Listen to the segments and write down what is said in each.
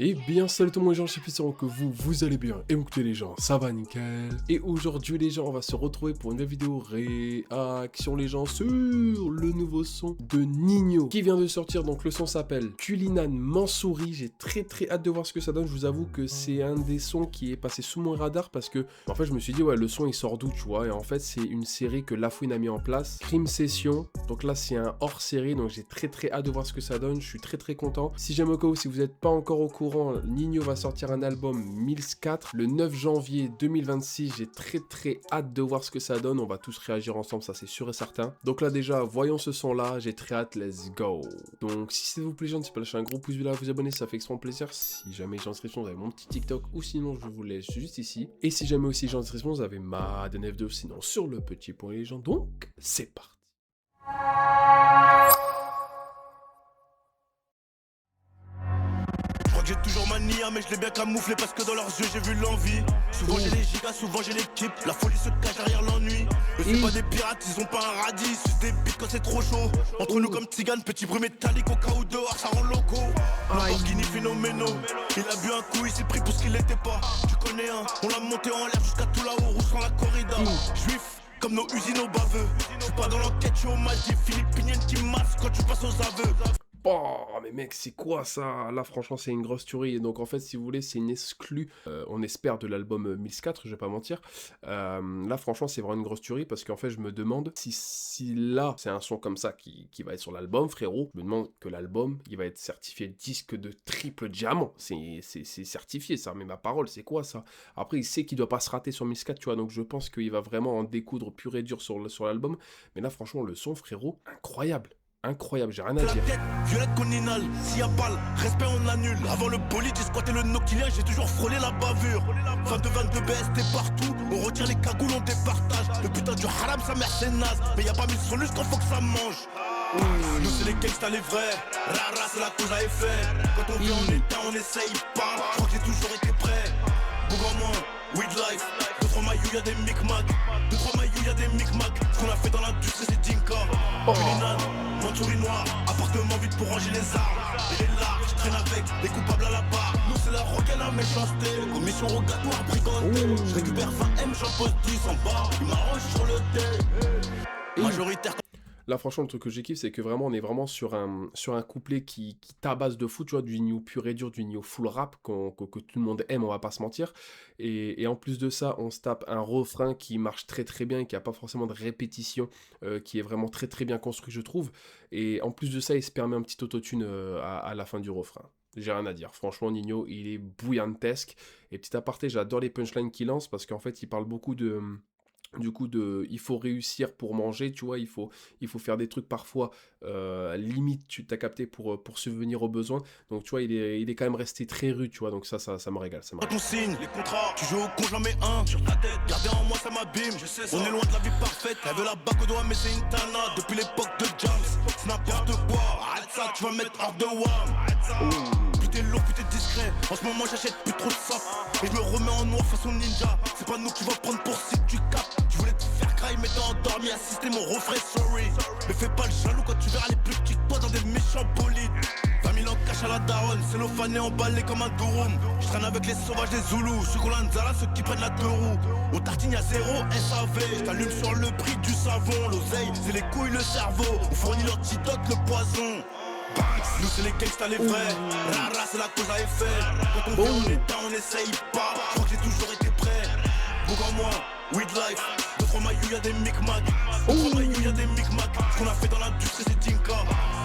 Et bien salut tout le monde les gens, j'espère que vous allez bien. Et écoutez les gens, ça va nickel. Et aujourd'hui les gens, on va se retrouver pour une nouvelle vidéo réaction les gens sur le nouveau son de Ninho qui vient de sortir. Donc le son s'appelle Culinan Mansouri. J'ai très hâte de voir ce que ça donne. Je vous avoue que c'est un des sons qui est passé sous mon radar parce que en fait je me suis dit ouais le son il sort d'où tu vois. Et en fait c'est une série que Lafouine a mis en place, Crime Session. Donc là c'est un hors série, donc j'ai très hâte de voir ce que ça donne. Je suis très content. Si j'aime au cas où, si vous n'êtes pas encore au courant, Ninho va sortir un album Mills 4 le 9 janvier 2026. J'ai très hâte de voir ce que ça donne. On va tous réagir ensemble, ça c'est sûr et certain. Donc là déjà, voyons ce son là, j'ai très hâte, let's go. Donc si ça vous plaît, n'hésitez pas à lâcher un gros pouce bleu, à vous abonner, ça fait extrêmement plaisir. Si jamais j'ai en description, vous avez mon petit TikTok ou sinon je vous laisse juste ici. Et si jamais aussi j'ai en description, vous avez ma DNF2 sinon sur le petit point les gens. Donc c'est parti. J'ai toujours mania mais je l'ai bien camouflé parce que dans leurs yeux j'ai vu l'envie. Souvent j'ai les gigas, souvent j'ai l'équipe. La folie se cache derrière l'ennui. Eux c'est pas des pirates, ils ont pas un radis. C'est des bites quand c'est trop chaud. Entre nous comme Tzigane, petit bruit métallique au cas où dehors ça rend loco. Lamborghini phénoméno. Il a bu un coup, il s'est pris pour ce qu'il était pas. Tu connais un, on l'a monté en l'air jusqu'à tout là-haut, rouge sans la corrida. Juif comme nos usines au baveux. Je suis pas dans l'enquête, je suis au Maldives. Philippinienne qui masse quand tu passes aux aveux. Oh mais mec c'est quoi ça? Là franchement c'est une grosse tuerie. Et donc en fait si vous voulez c'est une exclue on espère de l'album Mills 4, je vais pas mentir. Là franchement c'est vraiment une grosse tuerie parce qu'en fait je me demande si là c'est un son comme ça qui va être sur l'album frérot. Je me demande que l'album il va être certifié disque de triple diamant. C'est certifié ça, mais ma parole c'est quoi ça? Après il sait qu'il doit pas se rater sur Mills 4 tu vois, donc je pense qu'il va vraiment en découdre pur et dur sur l'album. Mais là franchement le son frérot incroyable. Incroyable, j'ai rien à dire. Tête, violette coninale, s'il y a balle, respect on annule. Avant le bolide, j'ai squatté le Nokia, j'ai toujours frôlé la bavure. 22 BST partout, on retire les cagoules, on départage. Le putain du haram, sa mère c'est naze. Mais y a pas mille solutions quand faut que ça mange. Nous c'est les gangsters les vrais, rara c'est la cause à effet. Quand on vit en état, on essaye pas. Je crois que j'ai toujours été prêt. Boug en moins, weed life. 2-3 maillots, y'a des micmacs. 2-3 maillots, y'a des micmacs. Ce qu'on a fait dans l'industrie, c'est Dinka. Culinan, Mansouri noir, appartement vide pour ranger les armes. Et les larges, je traîne avec les coupables à la barre. Nous c'est la rock et la méchanceté. Commission rogatoire, brigandée. Je récupère 20 M, j'en pose 10 en bas. Il m'arrange sur le dé. Majoritaire. Là franchement le truc que j'ai kiffé c'est que vraiment on est vraiment sur un couplet qui tabasse de fou, tu vois, du Ninho pur et dur, du Ninho full rap que tout le monde aime, on va pas se mentir. Et en plus de ça on se tape un refrain qui marche très bien et qui a pas forcément de répétition, qui est vraiment très bien construit je trouve. Et en plus de ça il se permet un petit autotune à la fin du refrain. J'ai rien à dire, franchement Ninho il est bouillantesque. Et petit aparté, j'adore les punchlines qu'il lance parce qu'en fait il parle beaucoup de... Du coup, il faut réussir pour manger, tu vois, il faut faire des trucs parfois, limite, tu t'as capté, pour subvenir aux besoins. Donc, tu vois, il est quand même resté très rude, tu vois, donc ça me régale, ça me régale. On signe les contrats, tu joues au con, j'en mets un sur ta tête, garder en moi ça m'abîme. On est loin de la vie parfaite, elle veut la bague au doigt mais c'est une tana. Depuis l'époque de James, c'est n'importe quoi. Arrête ça, tu vas mettre hors de WAM. Plus t'es lourd, plus t'es discret. En ce moment j'achète plus trop de sap. Et je me remets en noir façon ninja. C'est pas nous qui va prendre pour si tu captes. Je voulais te faire crailler mais t'es endormi, assister mon refrain, sorry. Mais fais pas le jaloux quand tu verras les plus petits que toi dans des méchants bolides. 20 000 ans cash à la daronne, cellophane emballé comme un durum. Je traîne avec les sauvages des Zoulous, ceux qu'on l'Anzala, ceux qui prennent la deux roues. Au tartine y'a 0 SAV, je t'allume sur le prix du savon. L'oseille, c'est les couilles, le cerveau, on fournit l'antidote, le poison. Nous c'est les gangsters les vrais, rara c'est la cause à effet. Quand on vit en état, on essaye pas, je crois que j'ai toujours été prêt. Boug en moi, weed life, 2-3 maillots y'a des micmacs. 2-3 maillots y'a des micmacs, ce qu'on a fait dans l'industrie c'est Dinka.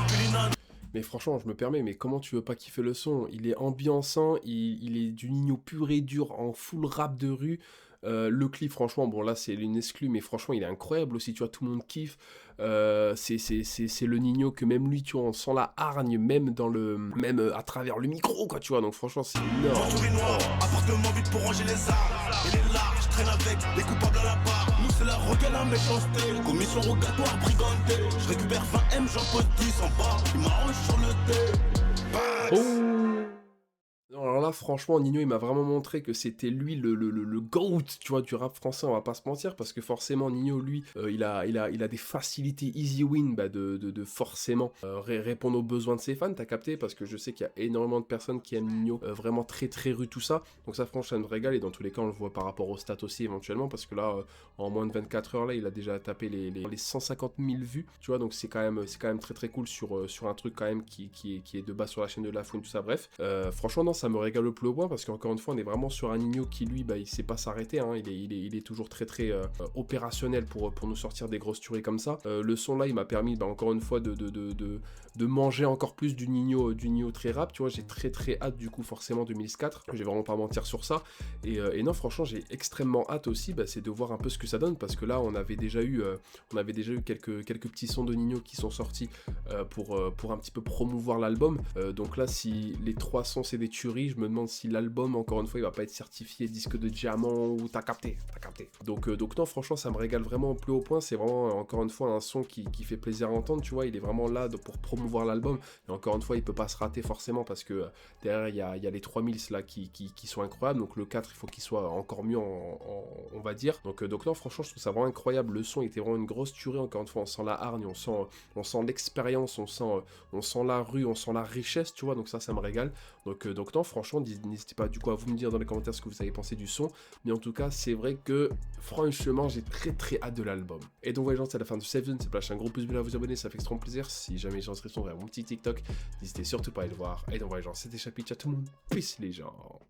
Culinan. Mais franchement, je me permets, mais comment tu veux pas kiffer le son? Il est ambiançant, il est du Ninho pur et dur en full rap de rue. Le clip, franchement, bon là c'est une exclue, mais franchement il est incroyable aussi, tu vois, tout le monde kiffe. C'est le Ninho que même lui, tu vois, on sent la hargne, même à travers le micro, quoi, tu vois, donc franchement c'est énorme. Mansouri noir, appartement vide pour ranger les armes. Et les larges, je traîne avec les coupables à la barre. Nous c'est la rock et la méchanceté. Commission rogatoire, brigandée. Je récupère 20 M, j'en pose 10 en bas. Il m'arrange sur le dé. Non, alors là, franchement, Ninho, il m'a vraiment montré que c'était lui le GOAT, tu vois, du rap français, on va pas se mentir, parce que forcément, Ninho, lui, il a des facilités easy win bah, de forcément répondre aux besoins de ses fans, t'as capté, parce que je sais qu'il y a énormément de personnes qui aiment Ninho, vraiment très très rude, tout ça, donc ça, franchement, ça me régale, et dans tous les cas, on le voit par rapport aux stats aussi, éventuellement, parce que là, en moins de 24 heures, là, il a déjà tapé les 150 000 vues, tu vois, donc c'est quand même très très cool sur un truc quand même qui est de base sur la chaîne de Lafouine, tout ça, bref, franchement, non, ça me régale au plus haut point parce qu'encore une fois on est vraiment sur un Ninho qui lui bah, il sait pas s'arrêter, hein. il est toujours très très opérationnel pour nous sortir des grosses tueries comme ça. Le son là il m'a permis bah, encore une fois de manger encore plus du Ninho très rap, tu vois, j'ai très très hâte du coup forcément 2004, je vais vraiment pas mentir sur ça, et non franchement j'ai extrêmement hâte aussi, bah, c'est de voir un peu ce que ça donne parce que là on avait déjà eu quelques petits sons de Ninho qui sont sortis pour un petit peu promouvoir l'album, donc là si les 3 sons c'est des tueries, je me demande si l'album encore une fois il va pas être certifié disque de diamant ou t'as capté. Donc non franchement ça me régale vraiment au plus haut point, c'est vraiment encore une fois un son qui fait plaisir à entendre, tu vois, il est vraiment là pour promouvoir l'album, et encore une fois il peut pas se rater forcément parce que derrière il y a les 3000 là qui sont incroyables, donc le 4 il faut qu'il soit encore mieux on va dire, donc non franchement je trouve ça vraiment incroyable, le son était vraiment une grosse tuerie, encore une fois on sent la hargne, on sent l'expérience, on sent la rue, on sent la richesse, tu vois, donc ça me régale. Donc non, franchement, n'hésitez pas du coup à vous me dire dans les commentaires ce que vous avez pensé du son. Mais en tout cas, c'est vrai que franchement, j'ai très très hâte de l'album. Et donc voilà, les gens, c'est la fin de cette vidéo. C'est lâcher un gros pouce bleu à vous abonner, ça fait extrêmement plaisir. Si jamais les gens se vers mon petit TikTok, n'hésitez surtout pas à aller le voir. Et donc voilà, les gens, c'était Chapi, ciao tout le monde. Peace les gens.